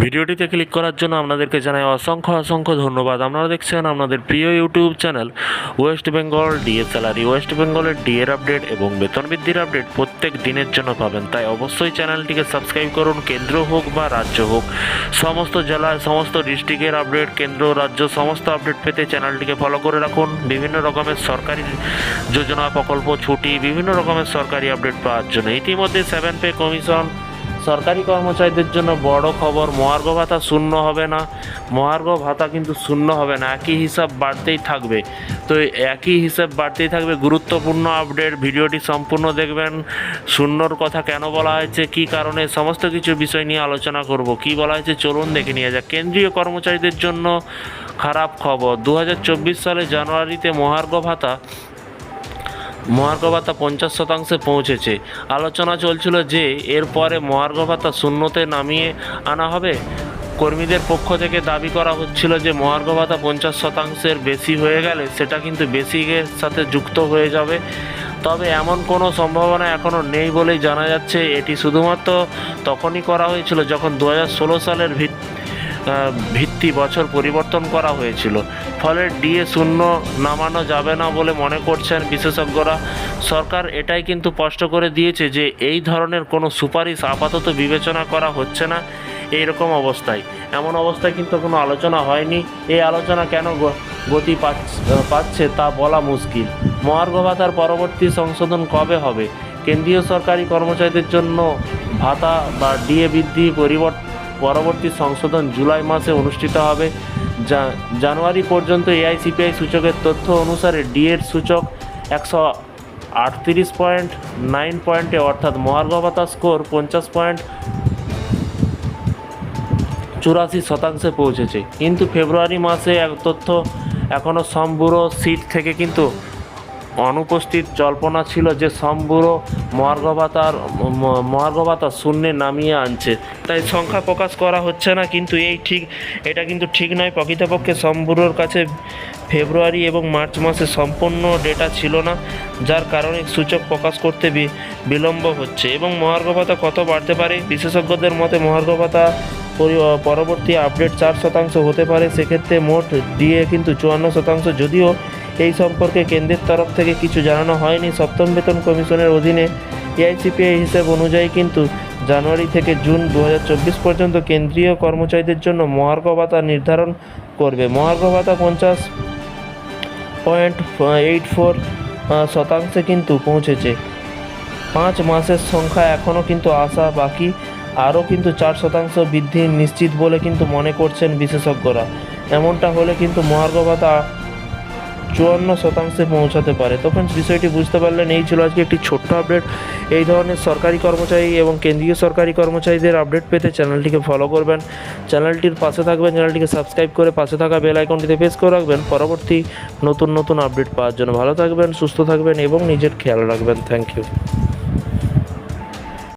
ভিডিওটিতে ক্লিক করার জন্য আপনাদেরকে জানাই অসংখ্য ধন্যবাদ। আপনারা দেখছেন আপনাদের প্রিয় YouTube channel West Bengal DA salary. West বেঙ্গলের ডিএর আপডেট এবং বেতন বৃদ্ধির আপডেট প্রত্যেক দিনের জন্য পাবেন, তাই অবশ্যই চ্যানেলটিকে সাবস্ক্রাইব করুন। কেন্দ্র হোক বা রাজ্য হোক, সমস্ত জেলায় সমস্ত ডিস্ট্রিক্টের আপডেট, কেন্দ্র রাজ্য সমস্ত আপডেট পেতে চ্যানেলটিকে ফলো করে রাখুন। বিভিন্ন রকমের সরকারি যোজনা, প্রকল্প, ছুটি, বিভিন্ন রকমের সরকারি আপডেট পাওয়ার জন্য। ইতিমধ্যে 7 পে কমিশন সরকারি কর্মচারীদের জন্য বড় খবর, মহার্ঘ ভাতা শূন্য হবে না। মহার্ঘ ভাতা কিন্তু শূন্য হবে না, একই হিসাব বাড়তেই থাকবে। তো একই হিসাব বাড়তেই থাকবে। গুরুত্বপূর্ণ আপডেট, ভিডিওটি সম্পূর্ণ দেখবেন। শূন্যর কথা কেন বলা হয়েছে, কী কারণে, সমস্ত কিছু বিষয় নিয়ে আলোচনা করব। কি বলা হয়েছে চলুন দেখে নিয়ে যাক। কেন্দ্রীয় কর্মচারীদের জন্য খারাপ খবর। 2024 সালে জানুয়ারিতে মহার্ঘ ভাতা 50% পৌঁছেছে। আলোচনা চলছিল যে এরপরে মহার্ঘ ভাতা শূন্যতে নামিয়ে আনা হবে। কর্মীদের পক্ষ থেকে দাবি করা হচ্ছিল যে মহার্ঘ ভাতা 50%-এর বেশি হয়ে গেলে সেটা কিন্তু বেসিকের সাথে যুক্ত হয়ে যাবে। তবে এমন কোনো সম্ভাবনা এখনও নেই বলেই জানা যাচ্ছে। এটি শুধুমাত্র তখনই করা হয়েছিল যখন 2016 সালের ভিত্তি বছর পরিবর্তন করা হয়েছিল। ফলে ডিএ শূন্য নামানো যাবে না বলে মনে করছেন বিশেষজ্ঞরা। সরকার এটাই কিন্তু স্পষ্ট করে দিয়েছে যে এই ধরনের কোনো সুপারিশ আপাতত বিবেচনা করা হচ্ছে না। এইরকম অবস্থায়, এমন অবস্থায় কিন্তু কোনো আলোচনা হয়নি। এই আলোচনা কেন গতি পাচ্ছে তা বলা মুশকিল। মহার্ঘ ভাতার পরবর্তী সংশোধন কবে হবে? কেন্দ্রীয় সরকারি কর্মচারীদের জন্য ভাতা বা ডিএ বৃদ্ধি পরবর্তী সংশোধন জুলাই মাসে অনুষ্ঠিত হবে। জানুয়ারি পর্যন্ত এআইসিপিআই সূচকের তথ্য অনুসারে ডিএর সূচক 138.9 পয়েন্টে, অর্থাৎ মহার্ঘ ভাতা স্কোর 50.84% পৌঁছেছে। কিন্তু ফেব্রুয়ারি মাসে তথ্য এখনও সম ব্যুরো সিট থেকে কিন্তু অনুপস্থিত। জল্পনা ছিল যে সম ব্যুরো মহার্ঘ ভাতা শূন্যে নামিয়ে আনছে, তাই সংখ্যা প্রকাশ করা হচ্ছে না। কিন্তু এটা কিন্তু ঠিক নয়। প্রকৃতপক্ষে সম ব্যুরোর কাছে ফেব্রুয়ারি এবং মার্চ মাসে সম্পূর্ণ ডেটা ছিল না, যার কারণে সূচক প্রকাশ করতে বিলম্ব হচ্ছে। এবং মহার্ঘ ভাতা কত বাড়তে পারে? বিশেষজ্ঞদের মতে মহার্ঘ ভাতা পরবর্তী আপডেট 4% হতে পারে। সেক্ষেত্রে মোট ডিএ কিন্তু 54%। যদিও এই সম্পর্কে কেন্দ্রের তরফ থেকে কিছু জানানো হয়নি। সপ্তম বেতন কমিশনের অধীনে এআইসিপিআই হিসেব অনুযায়ী কিন্তু জানুয়ারি থেকে জুন 2024 পর্যন্ত কেন্দ্রীয় কর্মচারীদের জন্য মহার্ঘ ভাতা নির্ধারণ করবে। মহার্ঘ ভাতা 50.84% কিন্তু পৌঁছেছে। 5 মাসের সংখ্যা এখনও কিন্তু আসা বাকি। আরও কিন্তু 4% বৃদ্ধি নিশ্চিত বলে কিন্তু মনে করছেন বিশেষজ্ঞরা। এমনটা হলে কিন্তু মহার্ঘ ভাতা 54% পৌঁছাতে পারে। তো ফ্রেন্ডস, বিষয়টি বুঝতে পারলেন। এই ছিল আজকে একটি ছোট্ট আপডেট। এই ধরনের সরকারি কর্মচারী এবং কেন্দ্রীয় সরকারি কর্মচারীদের আপডেট পেতে চ্যানেলটিকে ফলো করবেন, চ্যানেলটির পাশে থাকবেন, চ্যানেলটিকে সাবস্ক্রাইব করে পাশে থাকা বেল আইকনটিতে প্রেস করে রাখবেন পরবর্তী নতুন আপডেট পাওয়ার জন্য। ভালো থাকবেন, সুস্থ থাকবেন এবং নিজের খেয়াল রাখবেন। Thank you.